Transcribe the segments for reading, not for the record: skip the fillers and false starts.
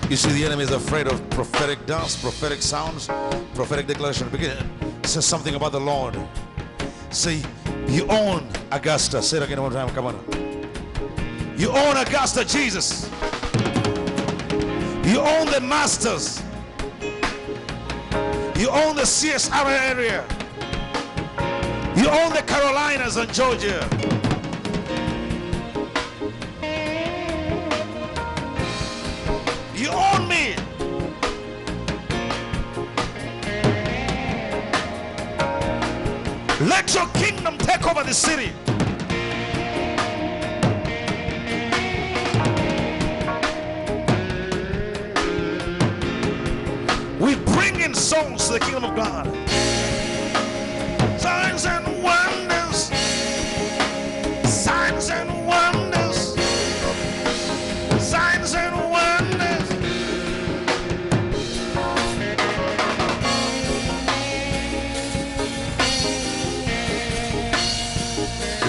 You see, the enemy is afraid of prophetic dance, prophetic sounds, prophetic declaration. Begin. Say something about the Lord. Say, you own Augusta. Say it again one more time. Come on. You own Augusta, Jesus. You own the Masters. You own the CSR area. You own the Carolinas and Georgia. You own me. Let your kingdom take over the city. We bring in souls to the kingdom of God. Signs and wonders. Signs and wonders. Signs and wonders.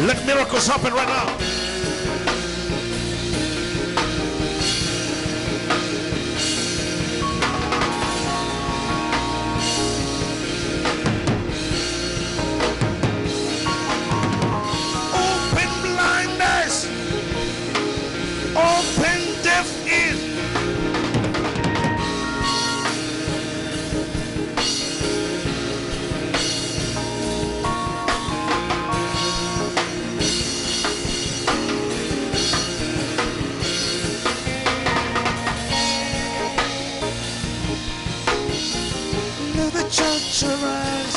Let miracles happen right now. Open blind eyes. Open deaf ears. Let the church arise.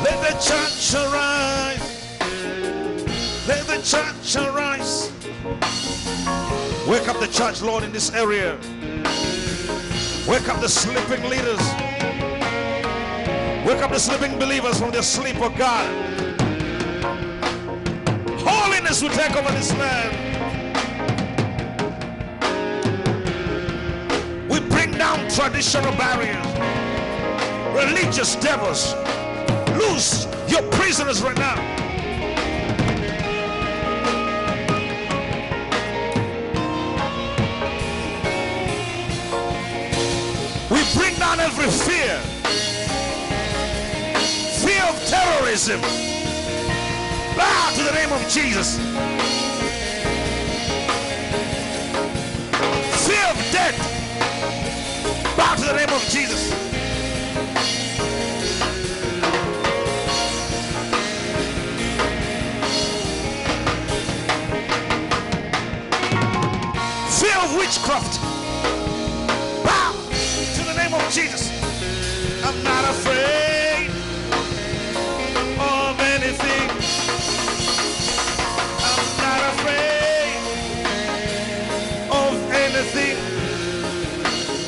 Let the church arise. Let the church arise. Wake up the church, Lord, in this area. Wake up the sleeping leaders. Wake up the sleeping believers from their sleep, oh God. Holiness will take over this land. We bring down traditional barriers, religious devils. Loose your prisoners right now. We bring down every fear. Fear of terrorism. Bow to the name of Jesus. Fear of death. Bow to the name of Jesus. Fear of witchcraft. Bow to the name of Jesus. I'm not afraid of anything. I'm not afraid of anything.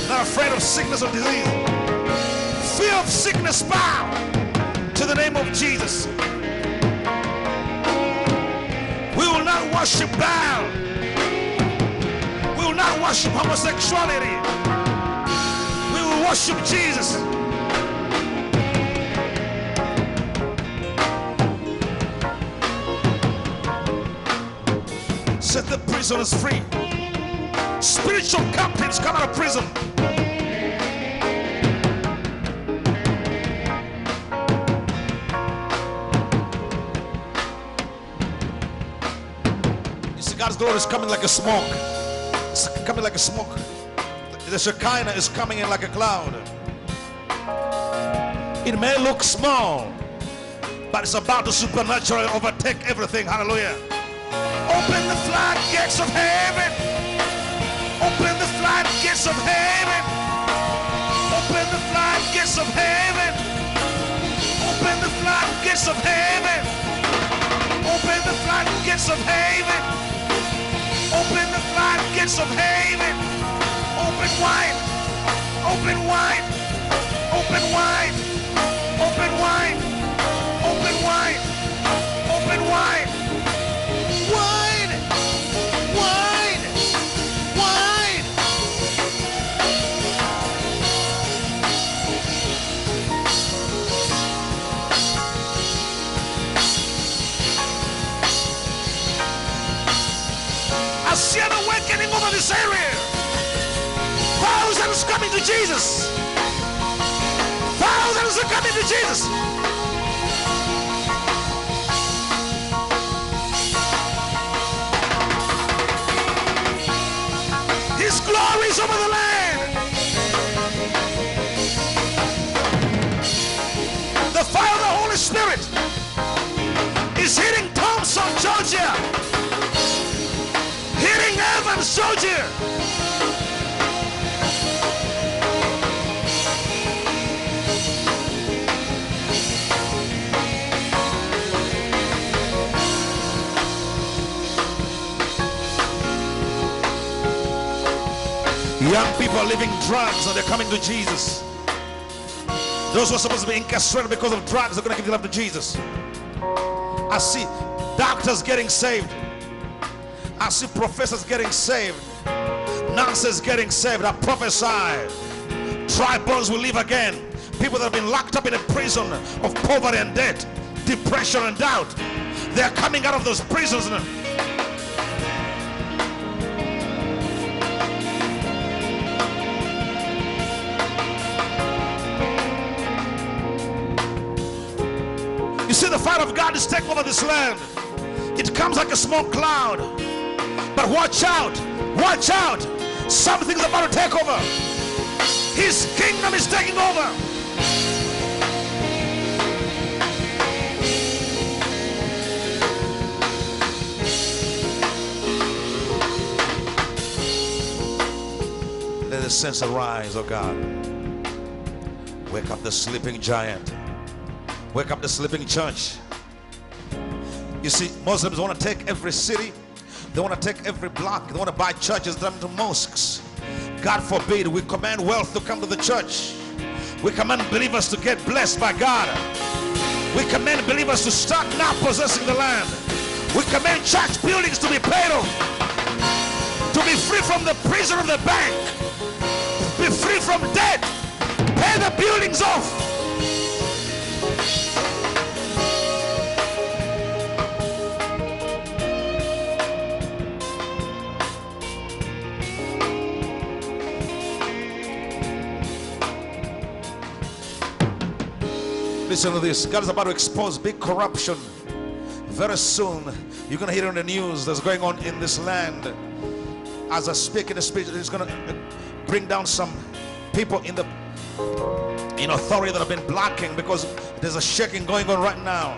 Not afraid of sickness or disease. Fear of sickness, bow to the name of Jesus. We will not worship Baal. We will not worship homosexuality. We will worship Jesus. Set the prisoners free. Spiritual captives come out of prison. You see, God's glory is coming like a smoke. It's coming like a smoke. The Shekinah is coming in like a cloud. It may look small, but it's about to supernaturally overtake everything. Hallelujah. Open the floodgates of heaven. Open the floodgates of heaven. Open the floodgates of heaven. Open the floodgates of heaven. Open the floodgates of heaven. Open the floodgates of heaven. Open wide. Open wide. Open wide. Open wide. Open wide. Open wide. Wide. Wide. Wide. I see an awakening over this area. to Jesus. Thousands are coming to Jesus. His glory is over the land. The fire of the Holy Spirit is hitting Thompson, Georgia, hitting Evans, Georgia. Young people are living drugs and they're coming to Jesus. Those who are supposed to be incarcerated because of drugs are going to give their life to Jesus. I see doctors getting saved. I see professors getting saved. Nurses getting saved. I prophesy dry bones will live again. People that have been locked up in a prison of poverty and debt, depression and doubt, they're coming out of those prisons now. You see, the fire of God is taking over this land. It comes like a small cloud. But watch out, watch out. Something's about to take over. His kingdom is taking over. Let the sense arise, oh God. Wake up the sleeping giant. Wake up the sleeping church. You see, Muslims want to take every city. They want to take every block. They want to buy churches, turn them into mosques. God forbid. We command wealth to come to the church. We command believers to get blessed by God. We command believers to start now possessing the land. We command church buildings to be paid off, to be free from the prison of the bank, be free from debt, pay the buildings off. Listen to this. God is about to expose big corruption. Very soon, you're going to hear on the news that's going on in this land. As I speak in the speech, it's going to bring down some people in authority that have been blocking, because there's a shaking going on right now.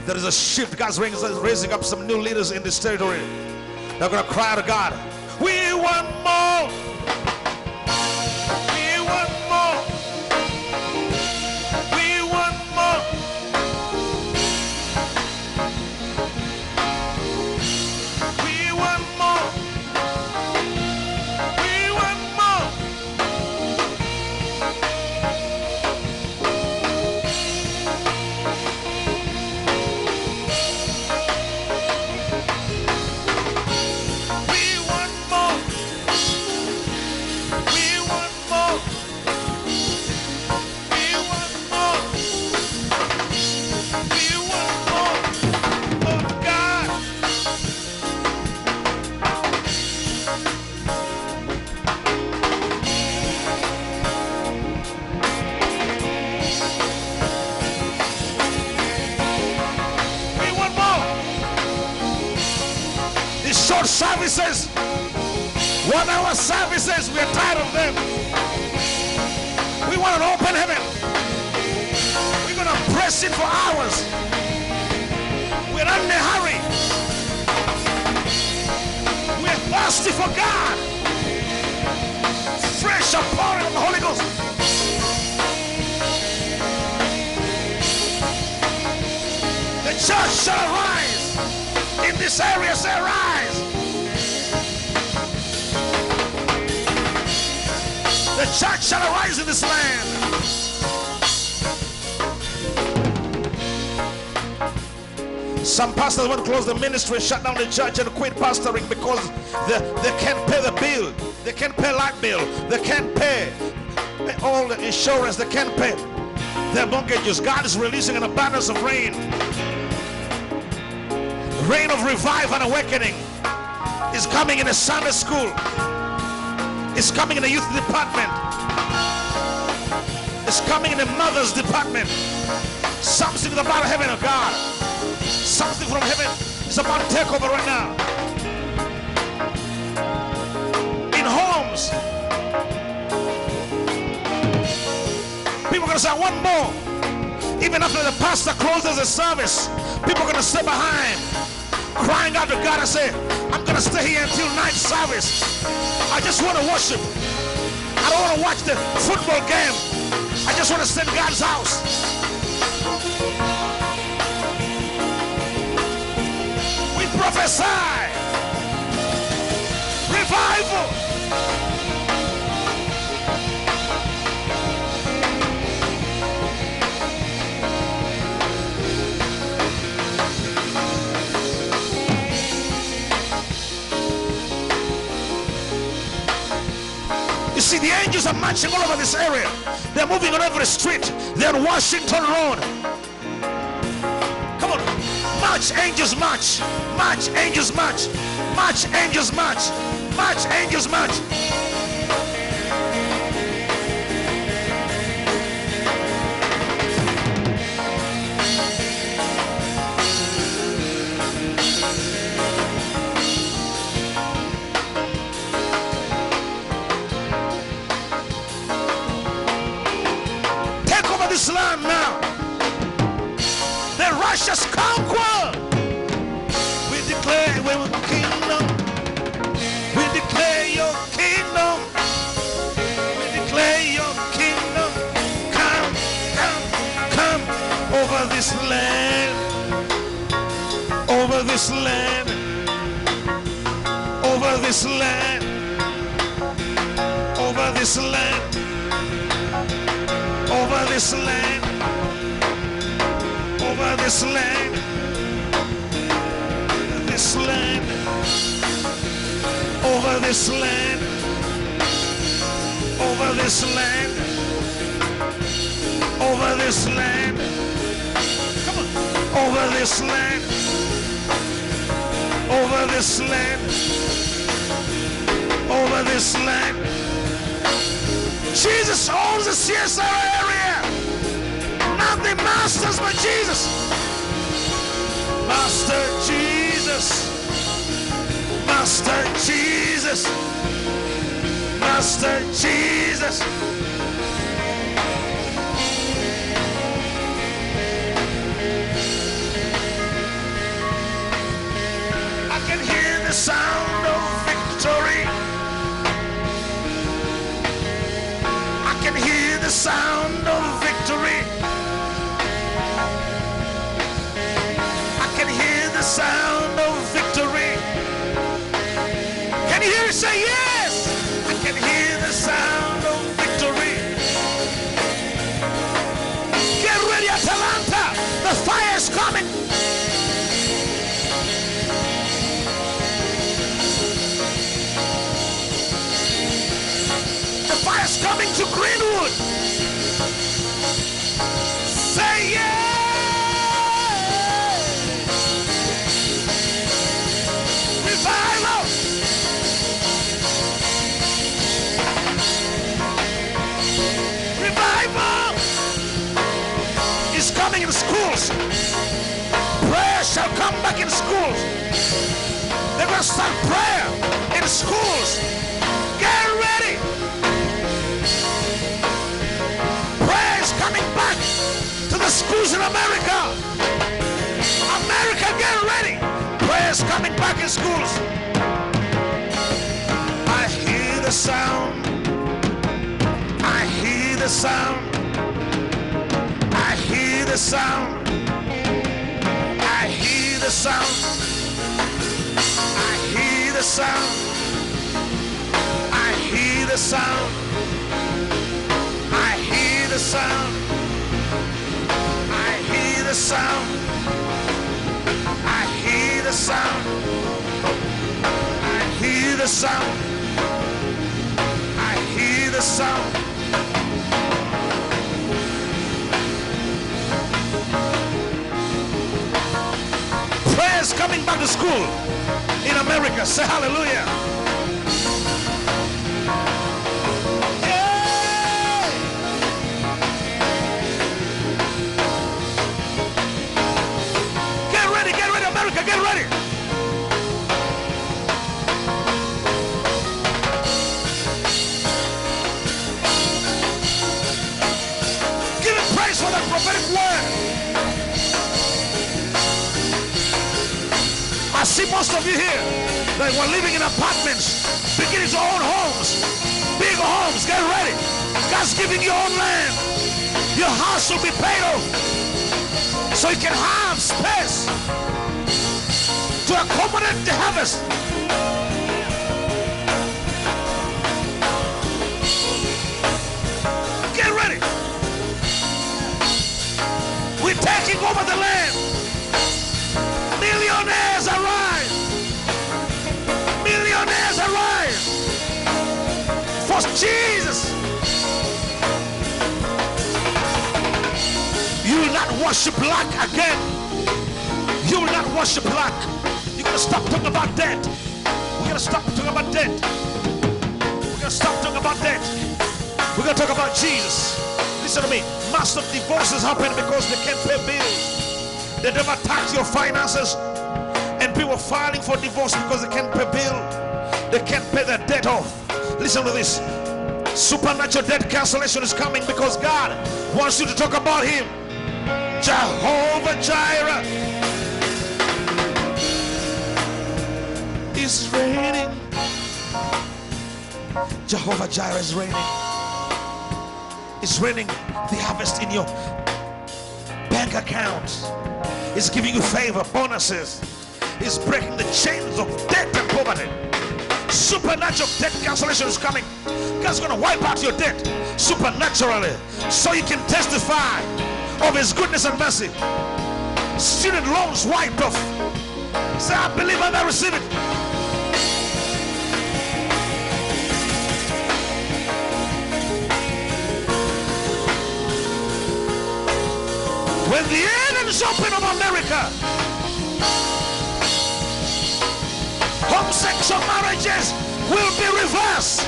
There is a shift. God's raising up some new leaders in this territory. They're going to cry out to God. We want more. We want more. Services, 1 hour services, we are tired of them. We want an open heaven. We're going to press it for hours. We're not in a hurry. We're thirsty for God. Fresh outpouring of the Holy Ghost. The church shall arise. In this area, say rise. The church shall arise in this land. Some pastors want to close the ministry, shut down the church, and quit pastoring because they can't pay the bill. They can't pay light bill. They can't pay all the insurance. They can't pay their mortgages. God is releasing an abundance of rain. Rain of revival and awakening is coming in a Sunday school. It's coming in the youth department. It's coming in the mother's department. Something about heaven, oh God. Something from heaven is about to take over right now. In homes, people are going to say, I want more. Even after the pastor closes the service, people are going to stay behind, crying out to God and say, I'm going to stay here until night service. I just want to worship. I don't want to watch the football game. I just want to stay in God's house. We prophesy revival. You see, the angels are marching all over this area. They're moving on every street. They're on Washington Road. Come on. March, angels march. March, angels march. March, angels march. March, angels march. This land now. The Russia's conquer. We declare your kingdom. We declare your kingdom. We declare your kingdom. Come, come, come over this land. Over this land. Over this land. Over this land. Over this land, over this land, this land, over this land, over this land, over this land, come on, over this land, over this land, over this land. Jesus owns the CSR area. Nothing masters but Jesus. Master Jesus. Master Jesus. Master Jesus. I can hear the sound of victory. I can hear the sound of victory. I can hear the sound of victory. Can you hear it? Say yes. I can hear the sound of victory. Get ready, Atalanta. The fire is coming. The fire's coming to Greenwood. Say yeah. Revival. Revival is coming in schools. Prayer shall come back in schools. They're going to start prayer in schools. Get ready. Coming back to the schools in America. America, get ready. Prayers coming back in schools. I hear the sound. I hear the sound. I hear the sound. I hear the sound. I hear the sound. I hear the sound. I hear the sound. I hear the sound. I hear the sound. I hear the sound. I hear the sound. Prayers coming back to school in America. Say hallelujah. see most of you here that were living in apartments, beginning to own homes, big homes. Get ready. God's giving you own land. Your house will be paid off, so you can have space to accommodate the harvest. Get ready. We're taking over the land. Millionaires arise. Millionaires arise for Jesus. You will not worship lack again. You will not worship lack. You're going to stop talking about debt. We're going to stop talking about debt. We're going to stop talking about debt. We're going to talk about Jesus. Listen to me. Mass of divorces happen because they can't pay bills. They never tax your finances. And people filing for divorce because they can't pay bill. They can't pay their debt off. Listen to this. Supernatural debt cancellation is coming because God wants you to talk about Him. Jehovah Jireh is reigning. Jehovah Jireh is reigning. It's raining the harvest in your bank account. It's giving you favor, bonuses. It's breaking the chains of debt and poverty. Supernatural debt cancellation is coming. God's going to wipe out your debt supernaturally so you can testify of His goodness and mercy. Student loans wiped off. Say, I believe and I receive it. When the heavens open of America, homosexual marriages will be reversed.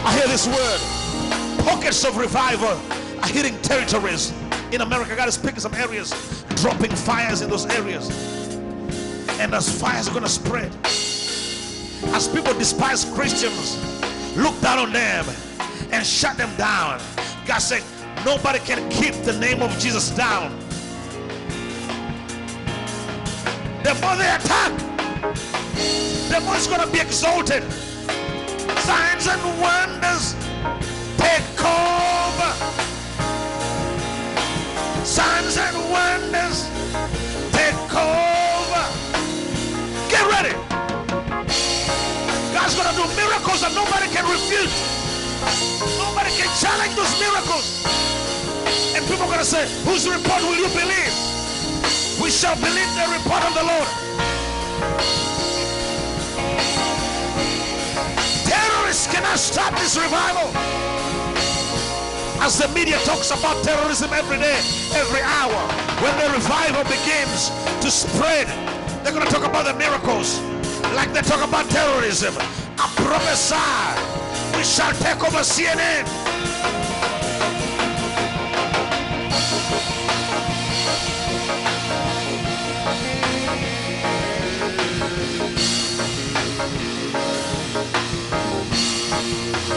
I hear this word. Pockets of revival are hitting territories. In America, God is picking some areas, dropping fires in those areas. And those fires are going to spread. As people despise Christians, look down on them and shut them down, God said, nobody can keep the name of Jesus down. The more they attack, the more it's going to be exalted. Signs and wonders take over. Signs and wonders take over. Get ready. God's going to do miracles that nobody can refute. Nobody can challenge those miracles. And people are going to say, whose report will you believe? We shall believe the report of the Lord. Terrorists cannot stop this revival. As the media talks about terrorism every day, every hour, when the revival begins to spread, they're going to talk about the miracles like they talk about terrorism. I prophesy we shall take over CNN.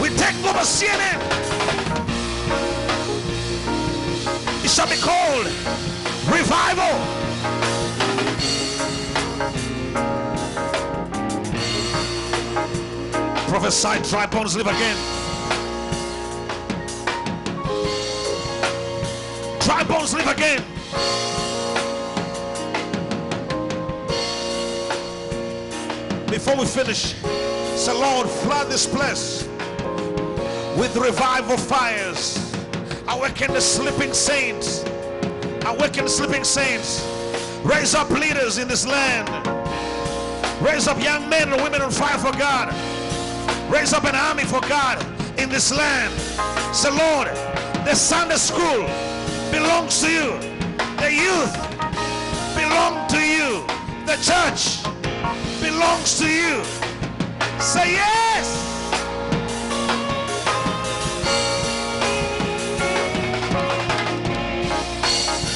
We take over CNN. It shall be called revival. Prophesy, dry bones live again. Dry bones live again. Before we finish, say, Lord, flood this place with revival fires. Awaken the sleeping saints. Awaken the sleeping saints. Raise up leaders in this land. Raise up young men and women on fire for God. Raise up an army for God in this land. Say, Lord, the Sunday school belongs to you. The youth belong to you. The church belongs to you. Say yes.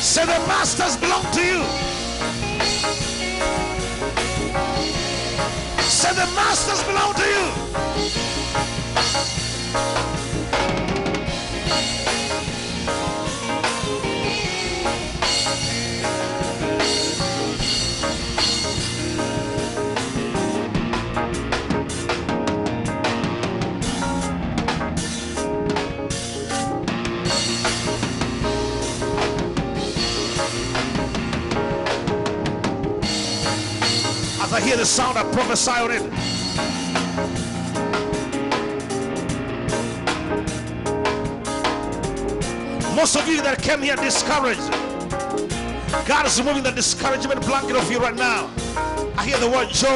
Say the masters belong to you. the masters belong to you. As I hear the sound, I prophesy on it. Most of you that came here discouraged, God is removing the discouragement blanket of you right now. I hear the word joy,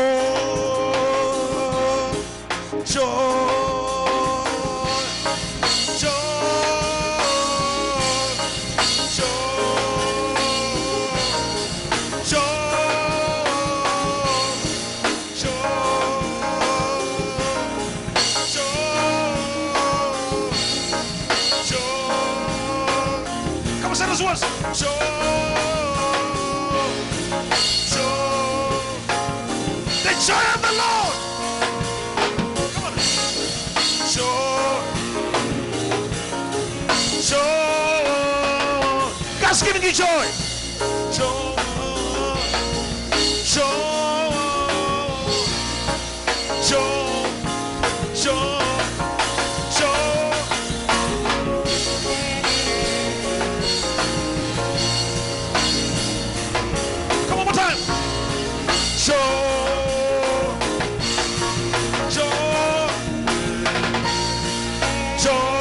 joy, joy, joy, joy, joy, joy. Come on, say those words. Joy, joy, the joy of the Lord. Come on. Joy, joy. God's giving you joy. Joy, joy, joy, joy, joy. Come on, one more time. Joy, joy, joy.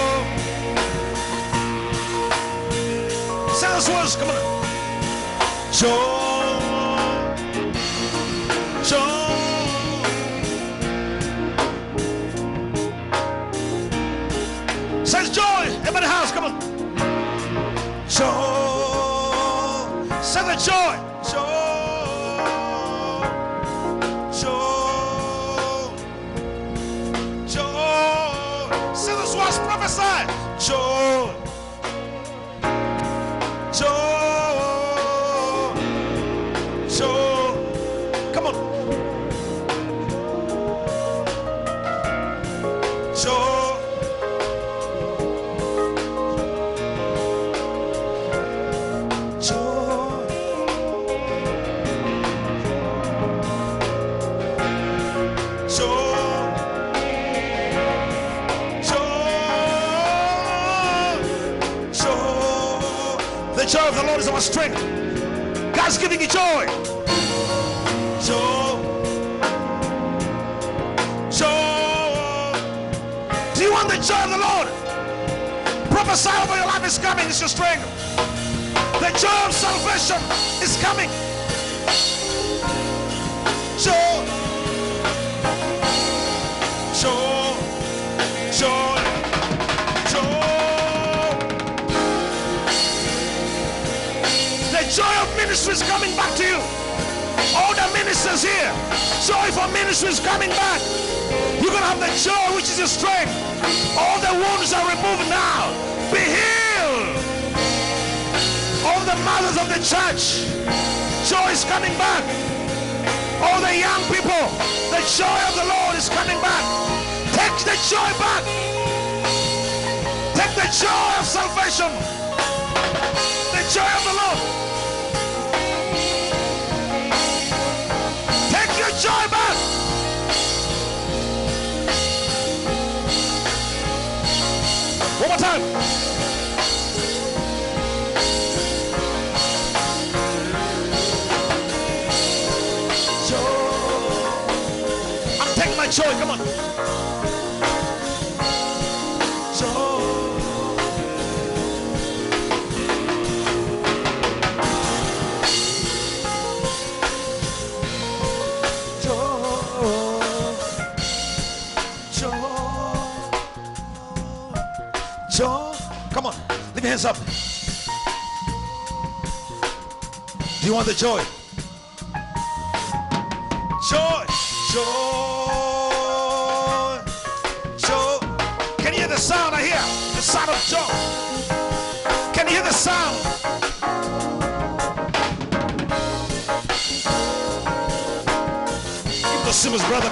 Say those words, come on. Joy, joy. Says joy. Everybody in the house, come on. Joy. Say the joy. Joy, joy, joy. Say those words, prophesy. Joy, joy, joy. Come on. Joy, joy, the joy of the Lord is our strength. God's giving you joy. Joy, joy. Do you want the joy of the Lord? Prophesy over your life is coming. It's your strength. The joy of salvation is coming. Joy, joy, joy, joy. The joy of ministry is coming back to you. All the ministers here, joy for ministry is coming back. You're going to have the joy which is your strength. All the wounds are removed now. Be healed. All the mothers of the church, joy is coming back. All the young people, the joy of the Lord is coming back. Take the joy back. Take the joy of salvation. The joy of the Lord. Take your joy back. One more time. My joy, come on. Joy, joy, joy. Come on, leave your hands up. Do you want the joy? Joy, joy, joy. Can you hear the sound? I hear the sound of joy. Can you hear the sound? Give the Simmons, brother.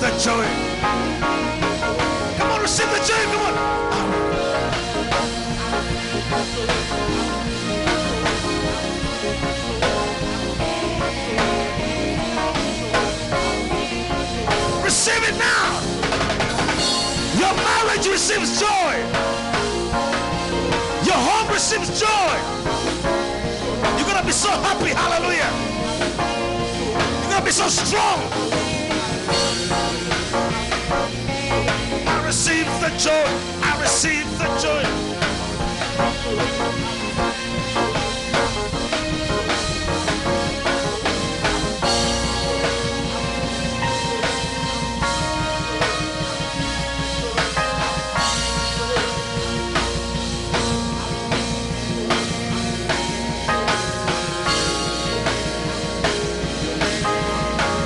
the joy. Come on, receive the joy. Come on. Receive it now. Your marriage receives joy. Your home receives joy. You're going to be so happy. Hallelujah. You're going to be so strong. I receive the joy. I receive the joy.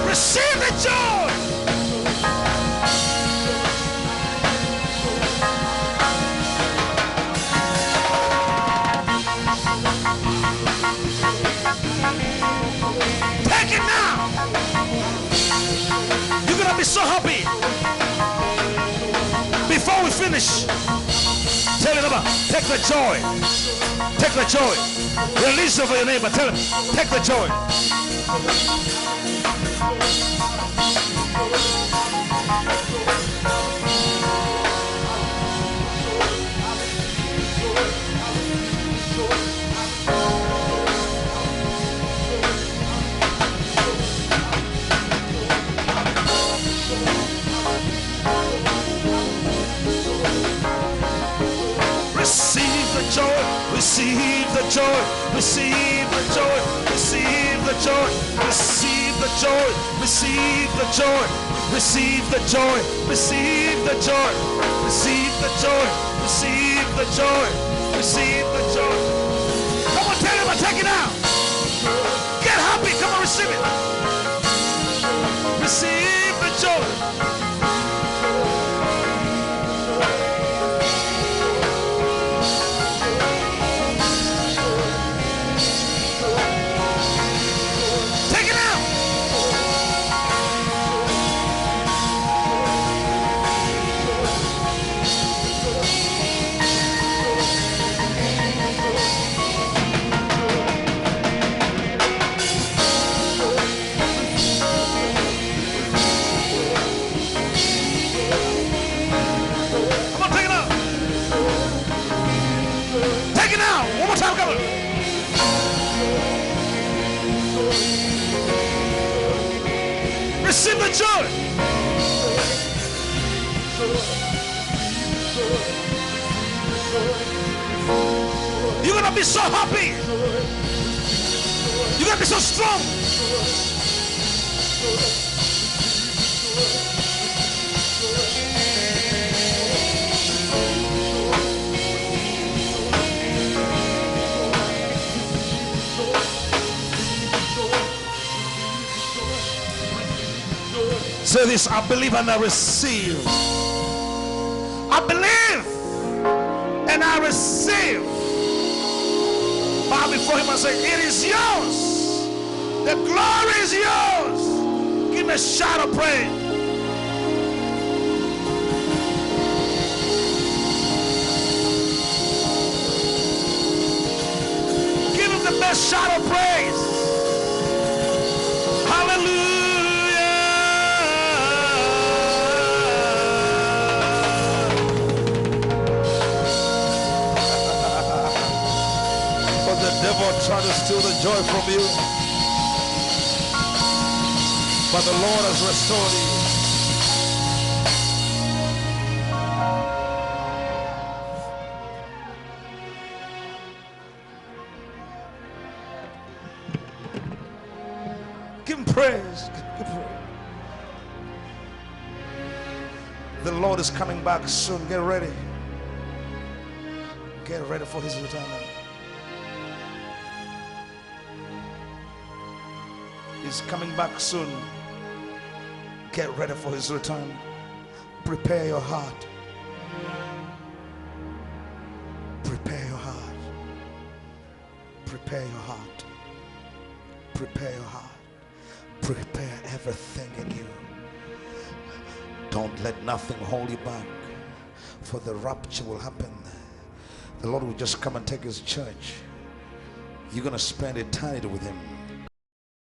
Receive the joy. Take it now. You're gonna be so happy. Before we finish, tell your neighbor, take the joy. Take the joy. Release over your neighbor. Tell him, take the joy. Receive the joy, receive the joy, receive the joy, receive the joy, receive the joy, receive the joy, receive the joy, receive the joy, receive the joy, receive the joy, receive the joy. Come on, tell him, take it out. Get happy, come on, receive it. Receive the joy. Receive the joy. You're gonna be so happy. You're gonna be so strong. Say this, I believe and I receive. I believe and I receive. Bow before him and say, it is yours. The glory is yours. Give me a shout of praise. Give him the best shout of praise. Hallelujah. Try to steal the joy from you, but the Lord has restored you. Give him praise. Give him praise. The Lord is coming back soon. Get ready. Get ready for his return. He's coming back soon. Get ready for his return. Prepare your heart. Prepare your heart. Prepare your heart. Prepare your heart. Prepare everything in you. Don't let nothing hold you back, for the rapture will happen. The Lord will just come and take his church. You're going to spend eternity with him.